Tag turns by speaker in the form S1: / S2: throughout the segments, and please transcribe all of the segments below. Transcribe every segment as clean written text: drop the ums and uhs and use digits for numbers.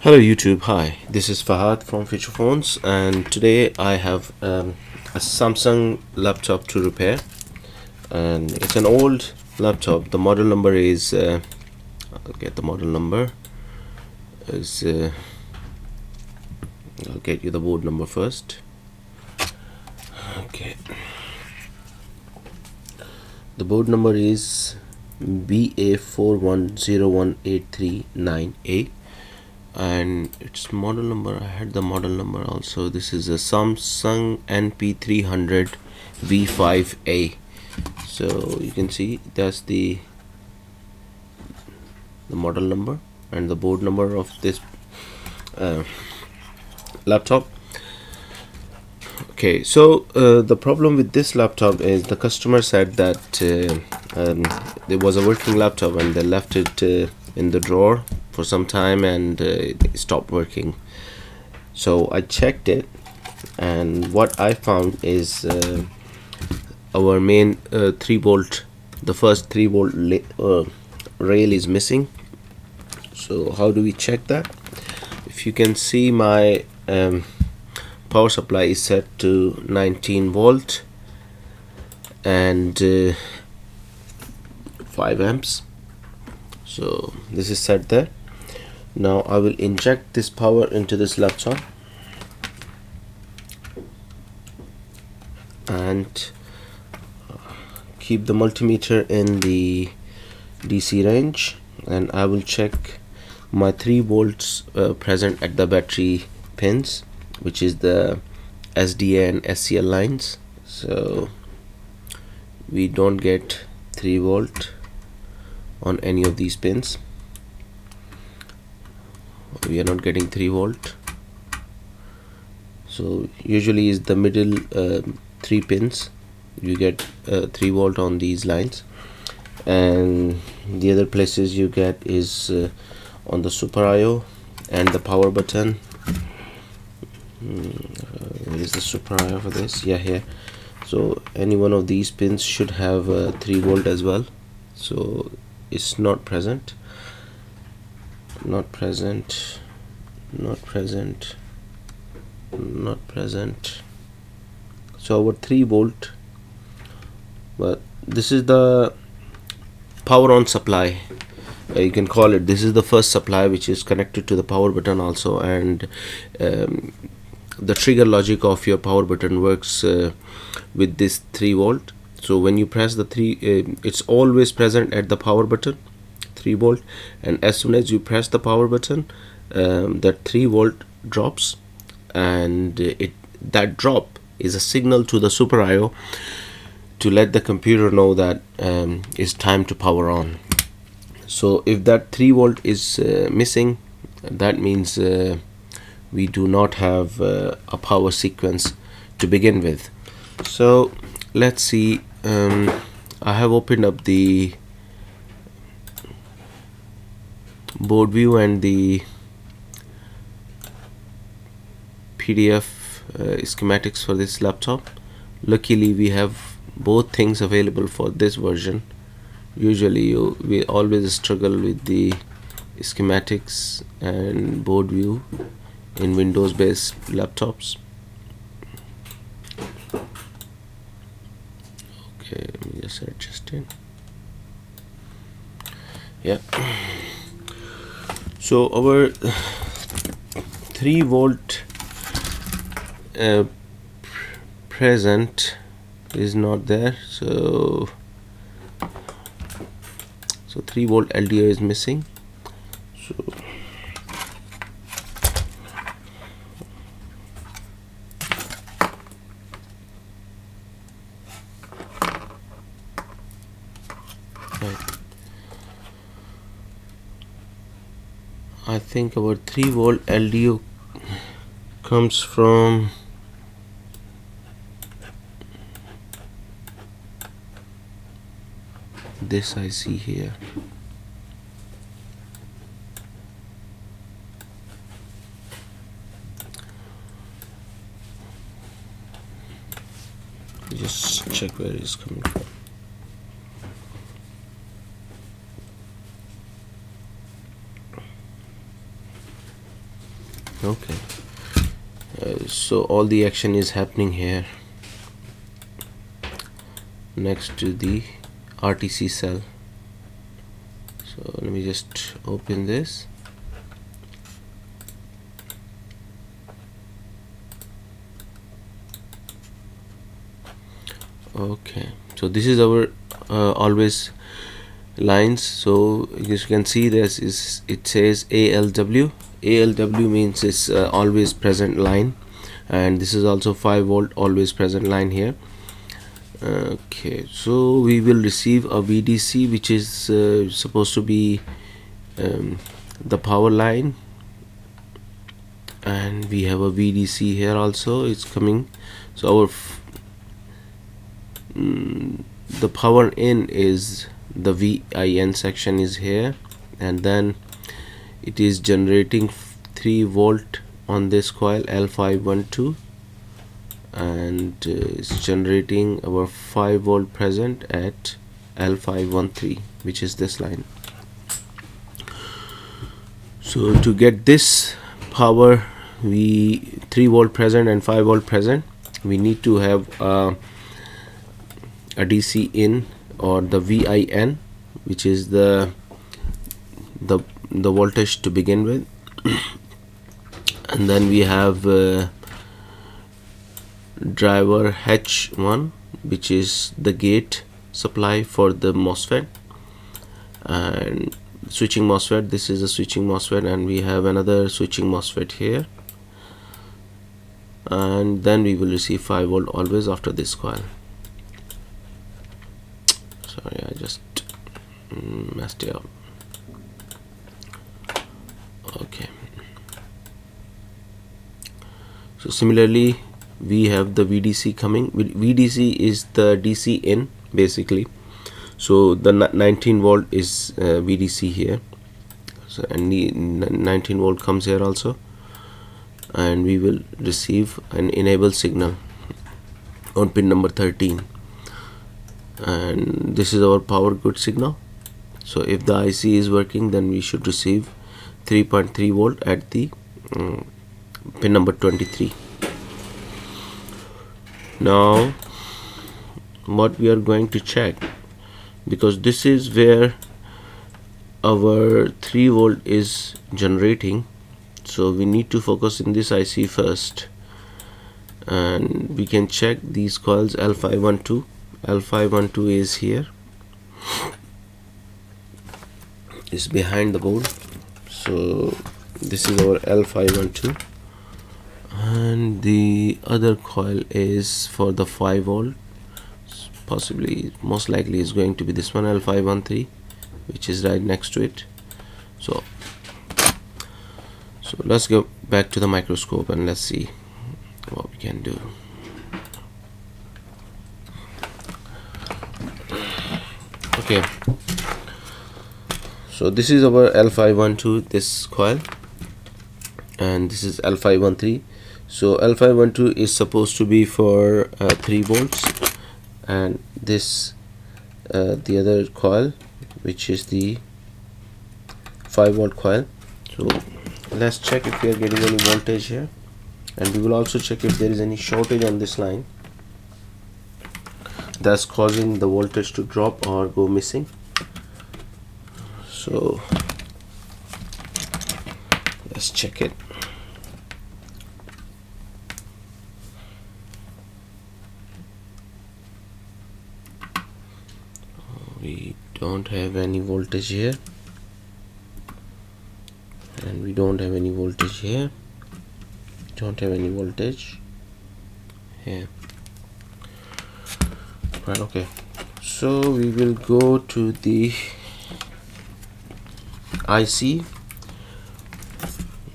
S1: Hello YouTube, hi, this is Fahad from Future Phones, and today I have a Samsung laptop to repair, and it's an old laptop. The model number is I'll get the model number is I'll get you the board number first. Okay, the board number is BA4101839A, and its model number, I had the model number also. This is a Samsung NP300E5E. So you can see that's the model number and the board number of this laptop. Okay, so the problem with this laptop is the customer said that there was a working laptop and they left it in the drawer for some time and it stopped working. So I checked it, and what I found is our main 3-volt, the first 3-volt rail is missing. So how do we check that? If you can see, my power supply is set to 19 volt and 5 amps. So this is set there. Now I will inject this power into this laptop and keep the multimeter in the DC range, and I will check my 3 volts present at the battery pins, which is the SDA and SCL lines. So we don't get 3 volt on any of these pins. We are not getting 3 volt. So usually is the middle 3 pins you get 3 volt on these lines, and the other places you get is on the Super IO and the power button. Where is the Super IO for this? Yeah, here. So any one of these pins should have 3 volt as well. So it's not present, not present, not present, not present. So our 3 volt, but this is the power on supply, you can call it. This is the first supply which is connected to the power button also, and the trigger logic of your power button works with this 3 volt. So when you press the 3, it's always present at the power button, 3 volt, and as soon as you press the power button, that 3 volt drops, and that drop is a signal to the Super IO to let the computer know that it's time to power on. So if that 3 volt is missing, that means we do not have a power sequence to begin with. So let's see. I have opened up the board view and the PDF schematics for this laptop. Luckily we have both things available for this version. Usually we always struggle with the schematics and board view in Windows based laptops. Okay, let me just adjust it. Yeah, so our 3 volt present is not there, so 3 volt LDO is missing. So I think our 3 volt LDO comes from this I see here. Just check where it's coming from. Okay, so all the action is happening here next to the RTC cell. So let me just open this. Okay, so this is our always lines. So as you can see, this is, it says ALW. ALW means it's always present line, and this is also 5 volt always present line here. Okay, so we will receive a VDC, which is supposed to be the power line, and we have a VDC here also, it's coming. So our the power in is the VIN section is here, and then it is generating 3 volt on this coil L512, and it's generating our 5 volt present at L513, which is this line. So to get this power, we 3 volt present and 5 volt present, we need to have a DC in, or the VIN, which is the voltage to begin with. And then we have driver H1, which is the gate supply for the MOSFET, and switching MOSFET, this is a switching MOSFET, and we have another switching MOSFET here, and then we will receive 5 volt always after this coil. Sorry, I just messed it up. Okay, so similarly we have the VDC coming. VDC is the DC in basically, so the 19 volt is VDC here, so, and the 19 volt comes here also, and we will receive an enable signal on pin number 13, and this is our power good signal. So if the IC is working, then we should receive 3.3 volt at the pin number 23. Now what we are going to check, because this is where our 3 volt is generating, so we need to focus in this IC first, and we can check these coils L512. L512 is here, is behind the board. So this is our L512, and the other coil is for the 5 volt, possibly, most likely is going to be this one, L513, which is right next to it. So let's go back to the microscope and let's see what we can do. Okay, so this is our L512, this coil, and this is L513. So L512 is supposed to be for 3 volts, and this the other coil, which is the 5 volt coil. So let's check if we are getting any voltage here, and we will also check if there is any shortage on this line that's causing the voltage to drop or go missing. So let's check it. We don't have any voltage here, and we don't have any voltage here, don't have any voltage here. Right, okay, so we will go to the IC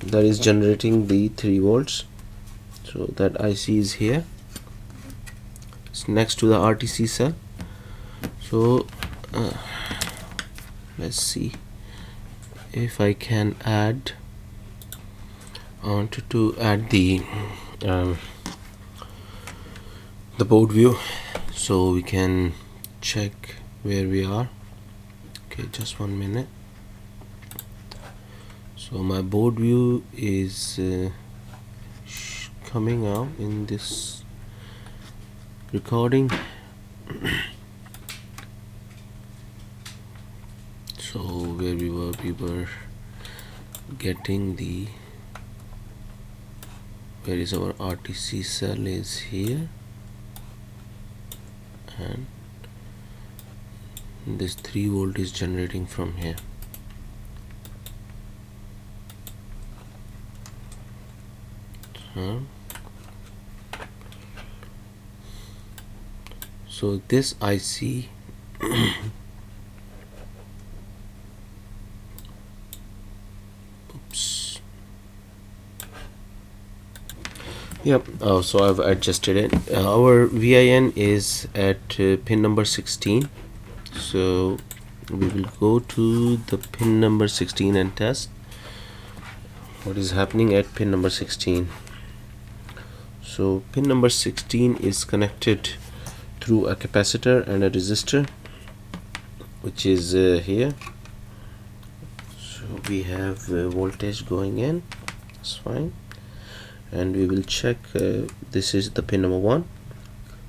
S1: that is generating the 3 volts. So that IC is here, it's next to the RTC cell. So let's see if I can add to add the board view, so we can check where we are. Okay, just 1 minute. So my board view is coming out in this recording. So where we were getting the, where is our RTC cell is here, and this 3 volt is generating from here. So this IC oops, yep. Oh, so I've adjusted it. Our VIN is at pin number 16, so we will go to the pin number 16 and test what is happening at pin number 16. So pin number 16 is connected through a capacitor and a resistor, which is here. So we have voltage going in, it's fine, and we will check. This is the pin number 1,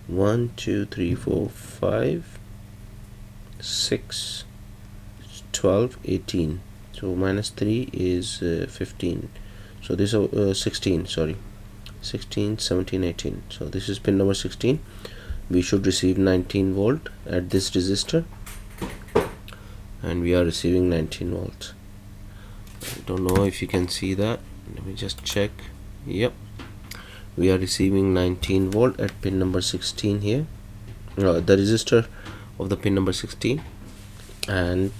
S1: 1 2 3 4 5 6 12 18. So -3 is 15. So this is 16, sorry, 16 17 18. So this is pin number 16. We should receive 19 volt at this resistor, and we are receiving 19 volts. I don't know if you can see that. Let me just check. Yep, we are receiving 19 volt at pin number 16 here, the resistor of the pin number 16, and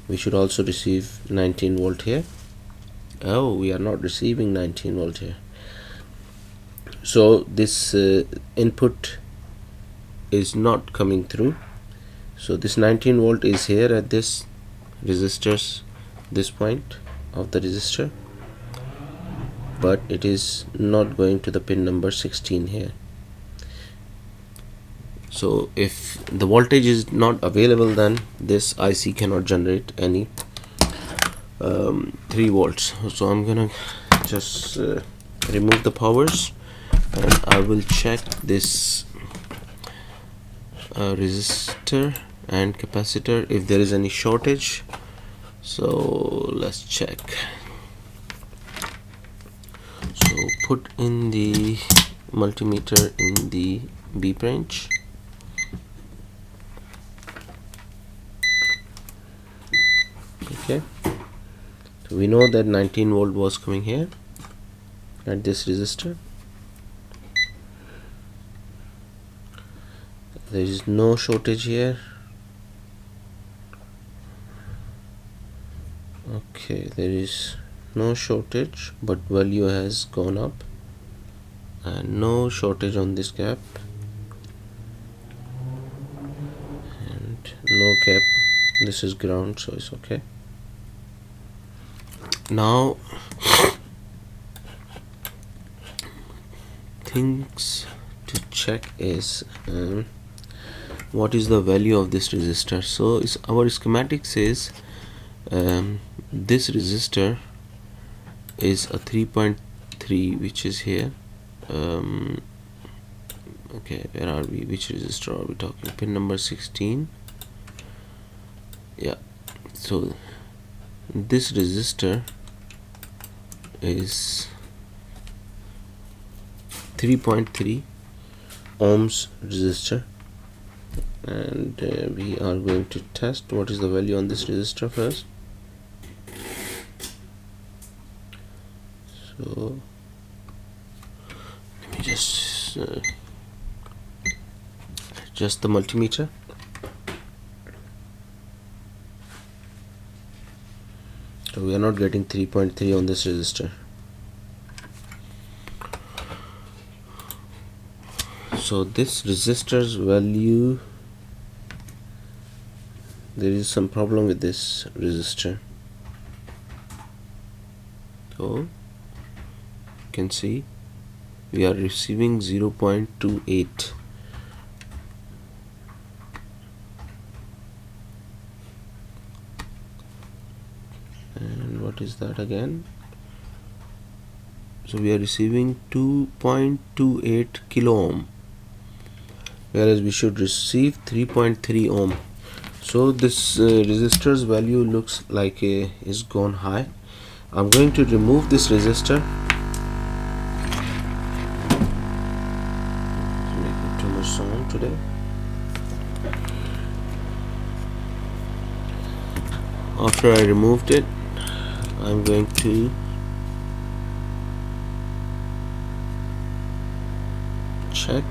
S1: we should also receive 19 volt here. Oh, we are not receiving 19 volt here. So this input is not coming through. So this 19 volt is here at this resistors, this point of the resistor, but it is not going to the pin number 16 here. So if the voltage is not available, then this IC cannot generate any 3 volts. So I'm gonna just remove the powers, and I will check this resistor and capacitor if there is any shortage. So let's check. So put in the multimeter in the B branch. Okay, so we know that 19 volt was coming here at this resistor. There is no shortage here. Okay, there is no shortage, but value has gone up, and no shortage on this gap, and no cap. This is ground, so it's okay. Now things to check is what is the value of this resistor. So our schematic says this resistor is a 3.3, which is here. Okay, where are we? Which resistor are we talking? Pin number 16. Yeah, so this resistor is 3.3 ohms resistor, and we are going to test what is the value on this resistor first. So let me just adjust the multimeter. So we are not getting 3.3 on this resistor. So this resistor's value, there is some problem with this resistor. So you can see we are receiving 0.28. And what is that again? So we are receiving 2.28 kilo ohm, whereas we should receive 3.3 ohm. So this resistor's value looks like is gone high. I'm going to remove this resistor. It's making too much sound today. After I removed it, I'm going to check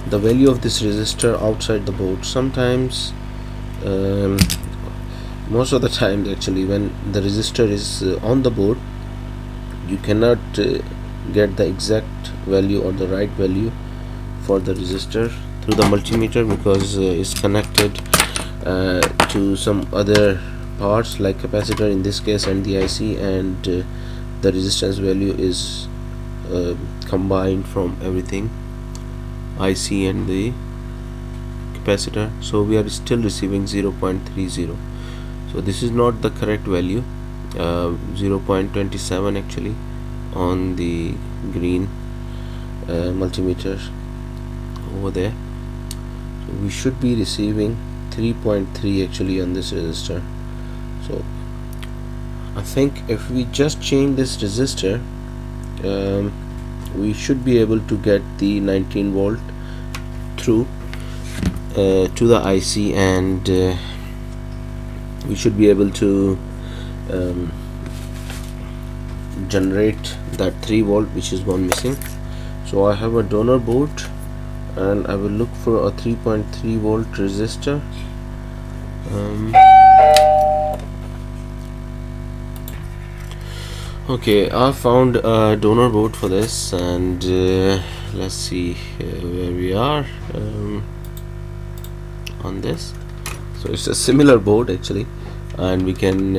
S1: the value of this resistor outside the board. Sometimes, most of the time actually, when the resistor is on the board, you cannot get the exact value or the right value for the resistor through the multimeter, because it's connected to some other parts like capacitor in this case and the IC, and the resistance value is combined from everything, IC and the capacitor. So we are still receiving 0.30. so this is not the correct value. 0.27 actually on the green multimeter over there. So we should be receiving 3.3 actually on this resistor. So I think if we just change this resistor, we should be able to get the 19 volt through to the IC, and we should be able to generate that 3 volt, which is one missing. So I have a donor board and I will look for a 3.3 volt resistor. Okay, I found a donor board for this, and let's see where we are on this. So it's a similar board actually, and we can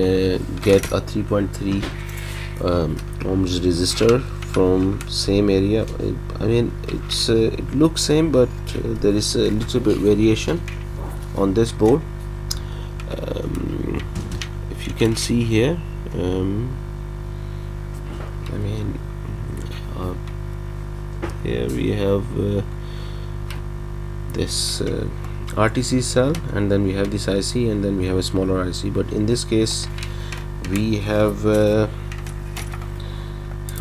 S1: get a 3.3 ohms resistor from same area. I mean, it looks same, but there is a little bit variation on this board. If you can see here, I mean, here we have this RTC cell, and then we have this IC, and then we have a smaller IC. But in this case, we have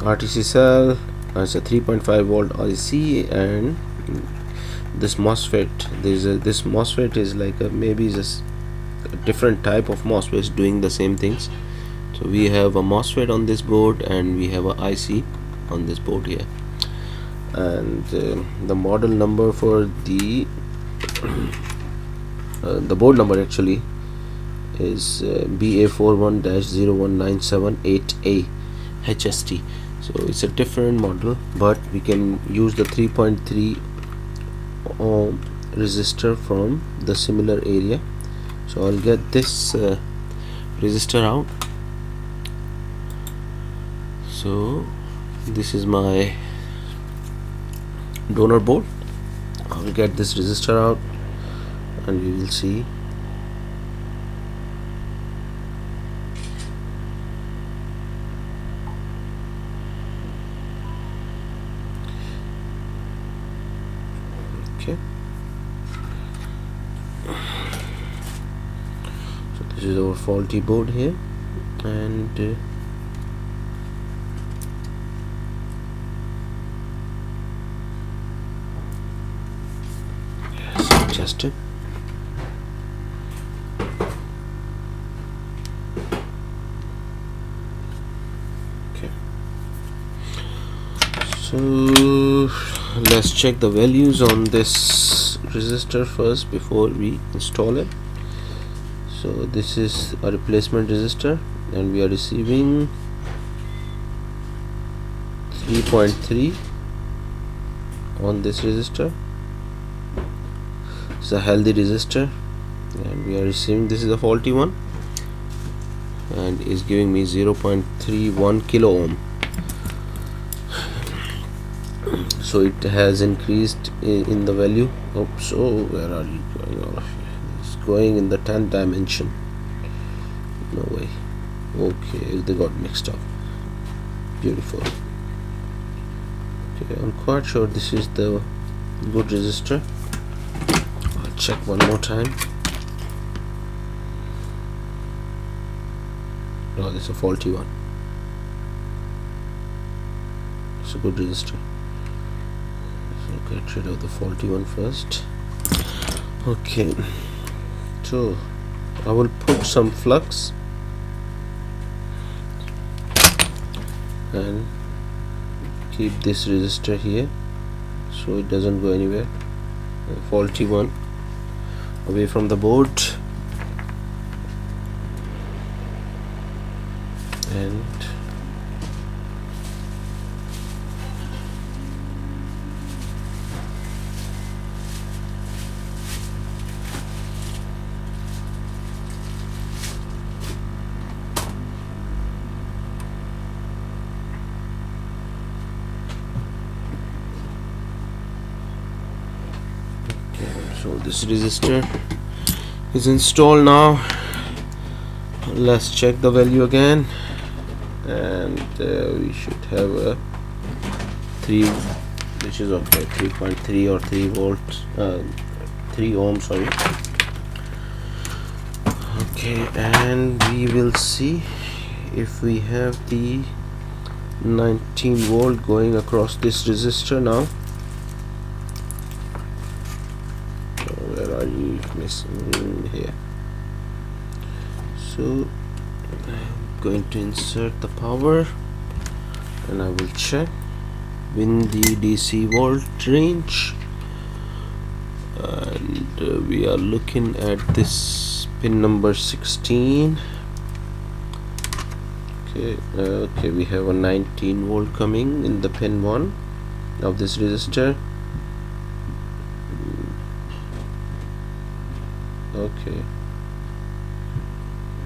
S1: RTC cell as a 3.5 volt IC, and this MOSFET. This MOSFET is like maybe just a different type of MOSFET doing the same things. So we have a MOSFET on this board, and we have a IC on this board here, and the model number for the board number actually is BA41-01978A HST. So it's a different model, but we can use the 3.3 ohm resistor from the similar area. So I'll get this resistor out. So this is my donor board. I will get this resistor out, and we will see. Okay, so this is our faulty board here, and adjust it. Okay, so let's check the values on this resistor first before we install it. So this is a replacement resistor, and we are receiving 3.3 on this resistor. It's a healthy resistor, and we are receiving, this is a faulty one, and is giving me 0.31 kilo ohm. So it has increased in the value. Oops, so where are you going off? It's going in the 10th dimension. No way. Okay, they got mixed up. Beautiful. Okay, I'm quite sure this is the good resistor. I'll check one more time. No, this is a faulty one. It's a good resistor. So get rid of the faulty one first. Okay, so I will put some flux and keep this resistor here so it doesn't go anywhere. The faulty one away from the board, and so this resistor is installed now. Let's check the value again, and we should have a 3, which is okay, 3.3 or 3 volts, 3 ohms, sorry. Okay, and we will see if we have the 19 volt going across this resistor now. Where are you? Missing here. So I'm going to insert the power, and I will check in the DC volt range, and we are looking at this pin number 16. Okay, we have a 19 volt coming in the pin 1 of this resistor. Okay,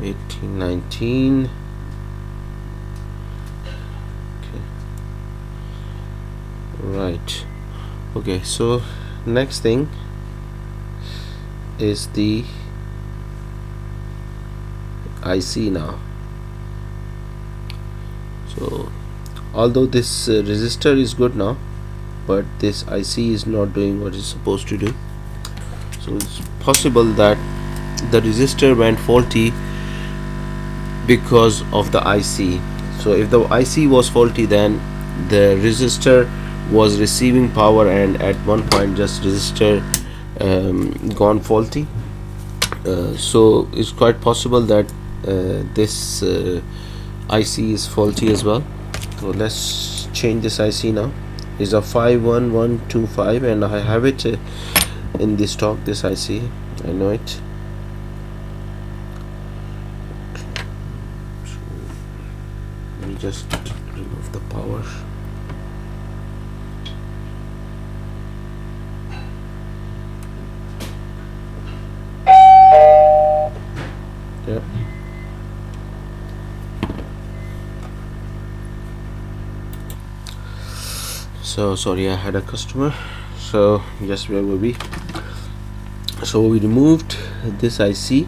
S1: 18, 19. Okay, right. Okay, so next thing is the IC now. So although this resistor is good now, but this IC is not doing what it's supposed to do. So it's possible that the resistor went faulty because of the IC. So if the IC was faulty, then the resistor was receiving power, and at one point just resistor gone faulty. So it's quite possible that this IC is faulty as well. So let's change this IC now. It's a 51125, and I have it in the stock, this IC. I know it. So let me just remove the power. Yep. So sorry, I had a customer. So yes, where were we? So we removed this IC,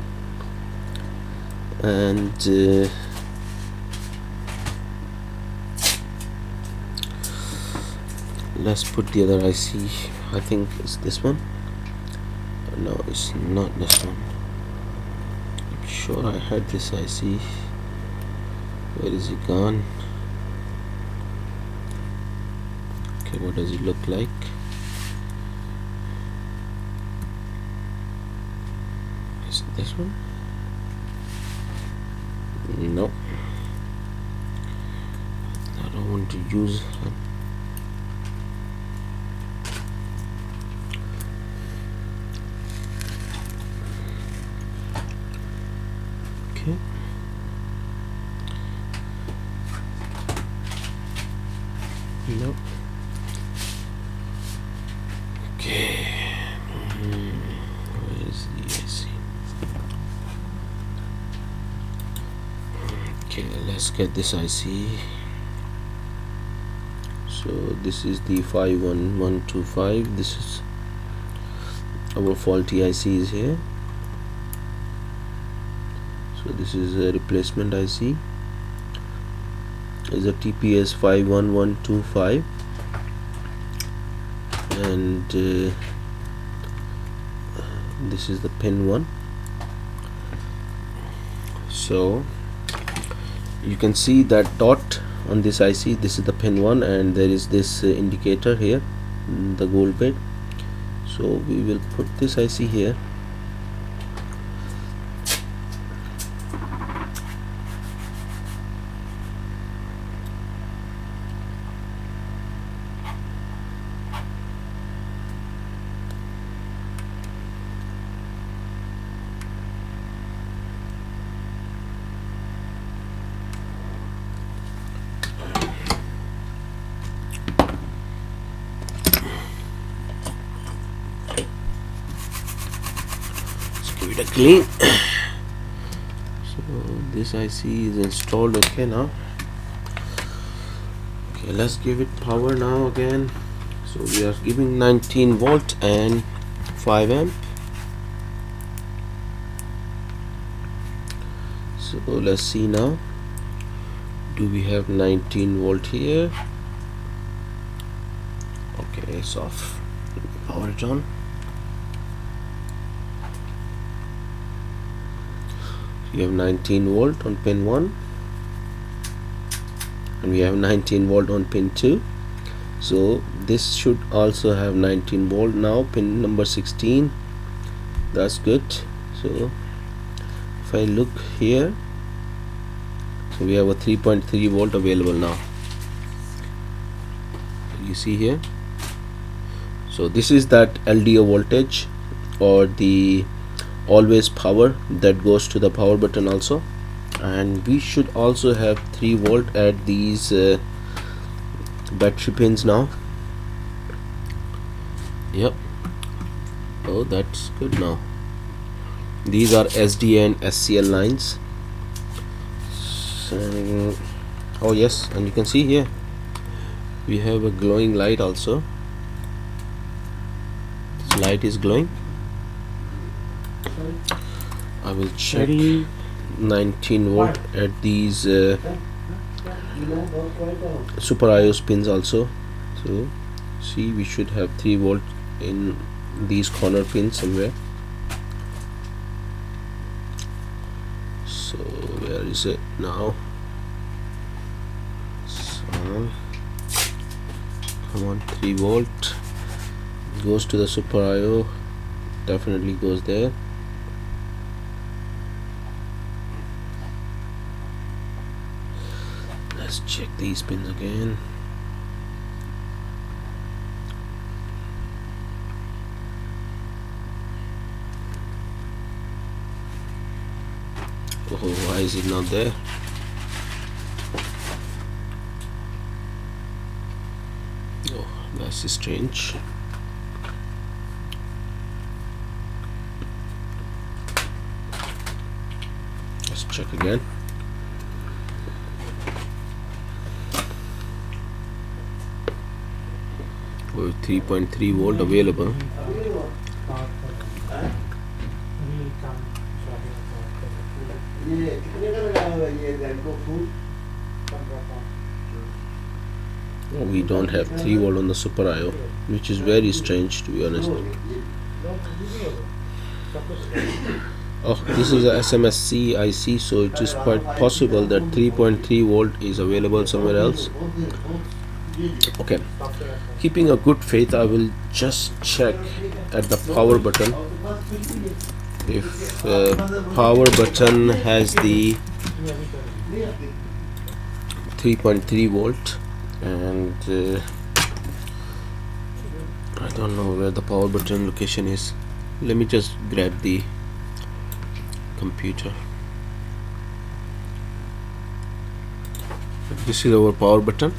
S1: and let's put the other IC. I think it's this one. No, it's not this one. I'm sure I had this IC. Where is it gone? Okay, what does it look like? Is it this one? No, I don't want to use it. Okay. Nope. Okay. Where is the IC? Okay, let's get this IC. So this is the 51125. This is our faulty IC is here. So this is a replacement IC, is a TPS 51125, and this is the pin 1. So you can see that dot on this IC. This is the pin 1, and there is this indicator here, the gold bit. So we will put this IC here. Give it a clean. So this IC is installed. Okay, now okay, let's give it power now again. So we are giving 19 volt and 5 amp. So let's see now, do we have 19 volt here? Okay, it's off. Power it on. We have 19 volt on pin 1, and we have 19 volt on pin 2. So this should also have 19 volt now, pin number 16. That's good. So if I look here, so we have a 3.3 volt available now. You see here. So this is that LDO voltage, or the always power that goes to the power button also. And we should also have 3 volt at these battery pins now. Yep. Oh, that's good now. These are SD and SCL lines. So, oh yes, and you can see here we have a glowing light also. This light is glowing. I will check 19 volt at these super IOS pins also. So see, we should have 3 volt in these corner pins somewhere. So where is it now? So come on, 3 volt goes to the super IO, definitely goes there. Let's check these pins again. Oh, why is it not there? Oh, that's strange. Let's check again. Oh, 3.3 volt available. Oh, we don't have 3 volt on the super IO, which is very strange, to be honest. Oh, this is a SMSC IC, so it is quite possible that 3.3 volt is available somewhere else. Okay, keeping a good faith, I will just check at the power button if power button has the 3.3 volt, and I don't know where the power button location is. Let me just grab the computer. This is our power button.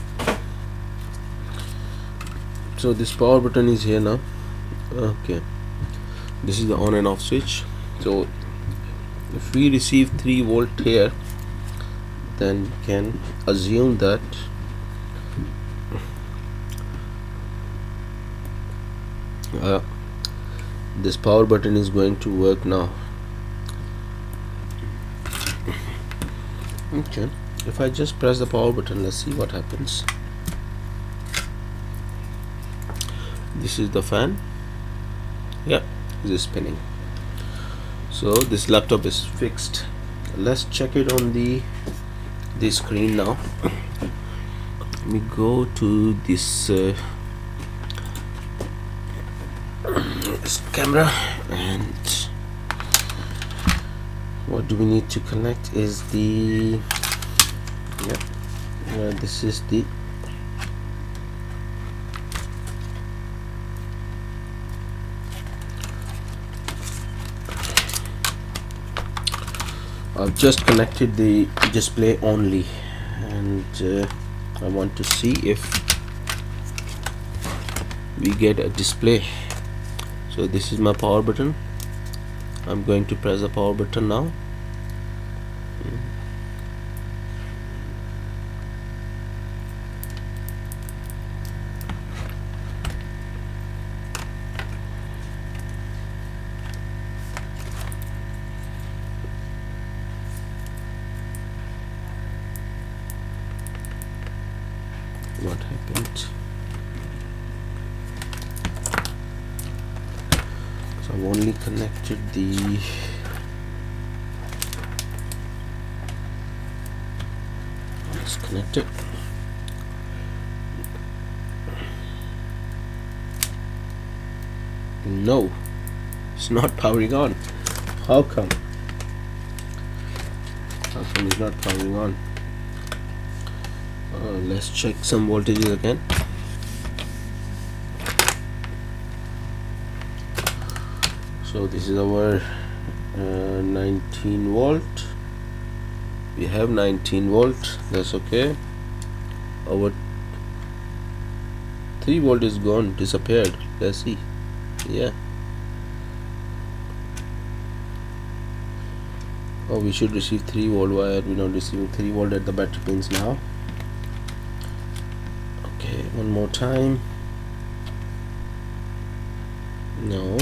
S1: So this power button is here now. Okay, this is the on and off switch. So if we receive 3 volt here, then we can assume that this power button is going to work now. Okay, If I just press the power button, let's see what happens. This is the fan. Yeah, it is spinning. So this laptop is fixed. Let's check it on the screen now. Let me go to this camera, and what do we need to connect is the this is the I've just connected the display only, and I want to see if we get a display. So this is my power button. I'm going to press the power button now. What happened? So I've only connected the let's connect it. No, it's not powering on. How come? How come it's not powering on? Let's check some voltages again. So this is our 19 volt. We have 19 volt. That's okay. Our 3 volt is gone, disappeared. Let's see. Yeah. Oh, we should receive 3 volt. Why are we not receiving 3 volt at the battery pins now? Okay, one more time. No,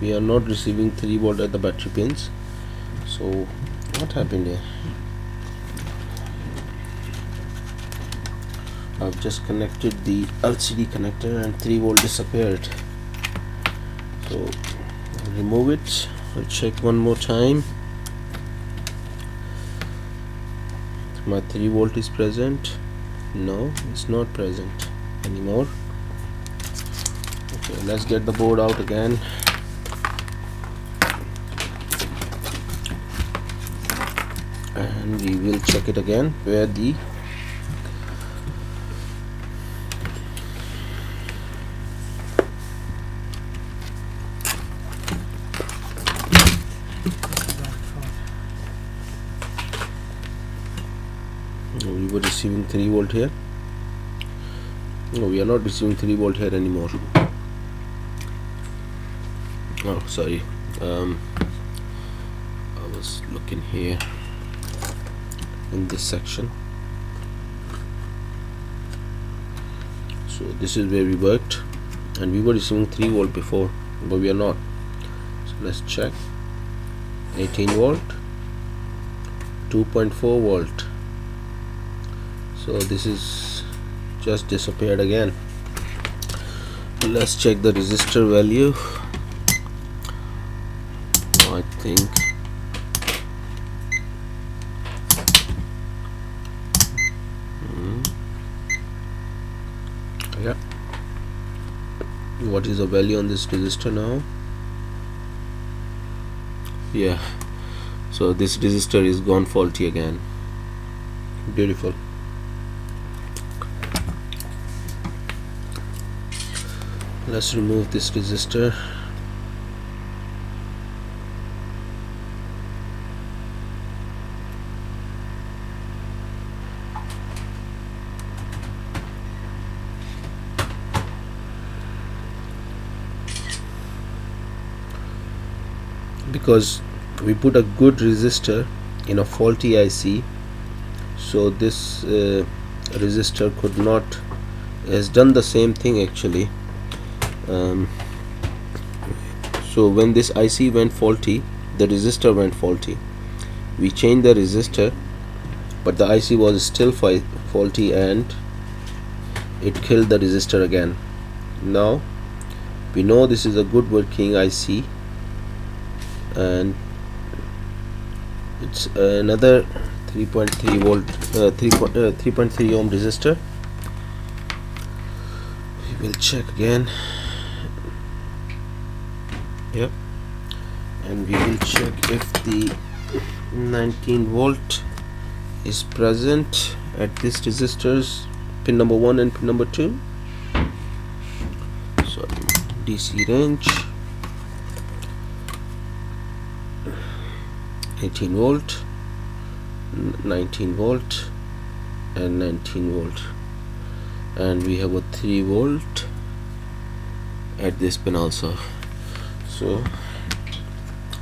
S1: we are not receiving 3 volt at the battery pins. So what happened here? I've just connected the LCD connector and 3 volt disappeared. So I'll remove it. I'll check one more time. My 3 volt is present. No, it's not present anymore. Okay, let's get the board out again. And we will check it again where the we were receiving 3 volt here. No, we are not receiving 3 volt here anymore. Oh, sorry. I was looking here in this section. So this is where we worked, and we were receiving 3 volt before, but we are not. So let's check. 18 volt, 2.4 volt. So this is just disappeared again. Let's check the resistor value. I think yeah. What is the value on this resistor now? Yeah, so this resistor is gone faulty again. Beautiful. Let's remove this resistor. Because we put a good resistor in a faulty IC, so this resistor could not has done the same thing actually. So when this IC went faulty, the resistor went faulty. We changed the resistor but the IC was still faulty and it killed the resistor again. Now we know this is a good working IC, and it's another 3.3 volt 3.3 ohm resistor. We will check again. Yep, and we will check if the 19 volt is present at this resistors, pin number 1 and pin number 2. So DC range 18 volt, 19 volt and 19 volt, and we have a 3 volt at this pin also. So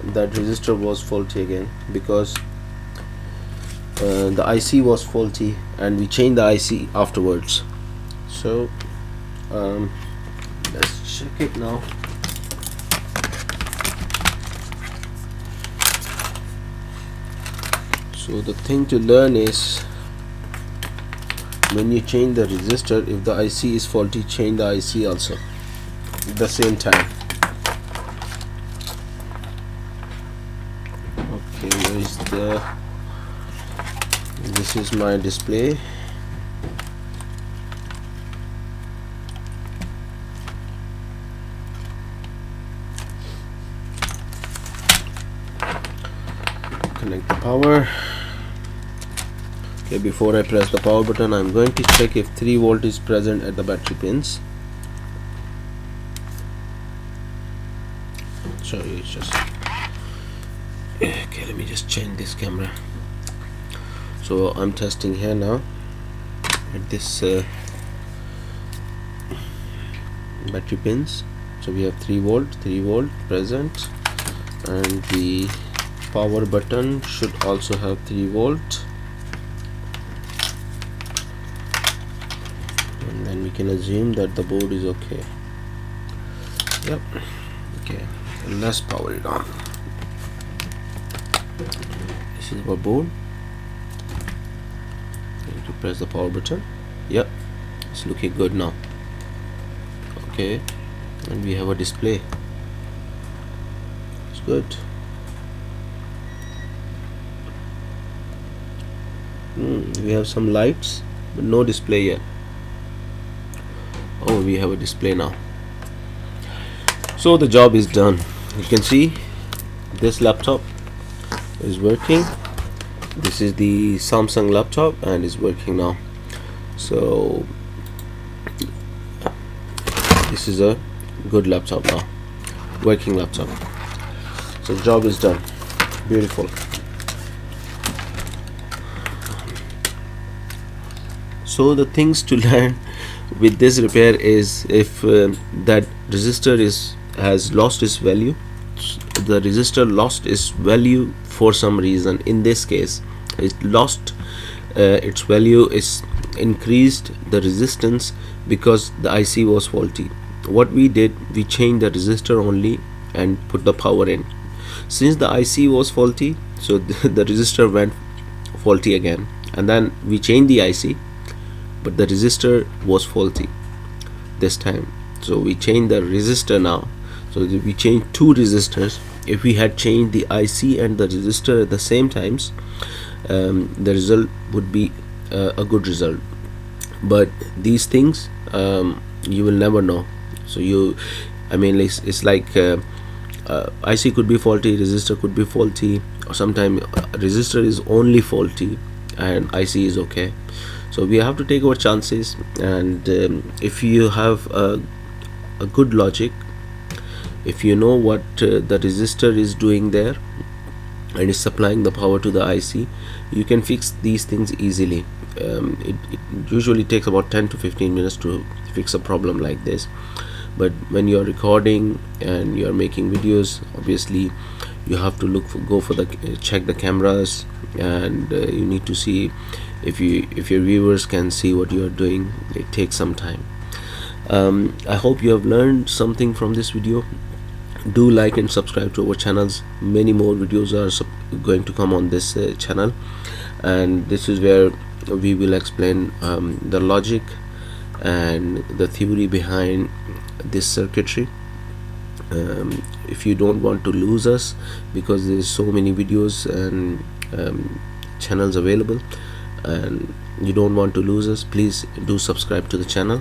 S1: that resistor was faulty again because the IC was faulty, and we changed the IC afterwards. So let's check it now. So the thing to learn is, when you change the resistor, if the IC is faulty, change the IC also at the same time. Okay, where is this is my display. Connect the power. Okay, before I press the power button, I'm going to check if 3 volt is present at the battery pins. Sorry, it's just okay. Let me just change this camera. So I'm testing here now at this battery pins. So we have 3 volt present, and the power button should also have 3 volt, and then we can assume that the board is okay. Yep. Okay, and let's power it on. This is our board. Going to press the power button. Yep, it's looking good now. Okay, and we have a display. It's good. We have some lights but no display yet. Oh, we have a display now. So the job is done. You can see this laptop is working. This is the Samsung laptop and is working now. So this is a good laptop now, working laptop. So the job is done. Beautiful. So the things to learn with this repair is, if that resistor has lost its value, the resistor lost its value for some reason. In this case, it lost its value, is increased the resistance because the IC was faulty. What we did, we changed the resistor only and put the power in. Since the IC was faulty, so the resistor went faulty again, and then we changed the IC, but the resistor was faulty this time. So we changed the resistor now. So we changed 2 resistors. If we had changed the IC and the resistor at the same times, the result would be a good result. But these things you will never know. So it's like IC could be faulty, resistor could be faulty, or sometimes resistor is only faulty and IC is okay. So we have to take our chances, and if you have a good logic, if you know what the resistor is doing there and is supplying the power to the IC, you can fix these things easily. It usually takes about 10 to 15 minutes to fix a problem like this. But when you're recording and you're making videos, obviously you have to check the cameras, and you need to see if your viewers can see what you are doing. It takes some time. I hope you have learned something from this video. Do like and subscribe to our channels. Many more videos are going to come on this channel, and this is where we will explain the logic and the theory behind this circuitry. If you don't want to lose us, because there's so many videos and channels available, and you don't want to lose us, please do subscribe to the channel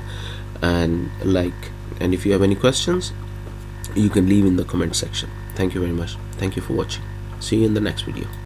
S1: and like. And if you have any questions, you can leave in the comment section. Thank you very much. Thank you for watching. See you in the next video.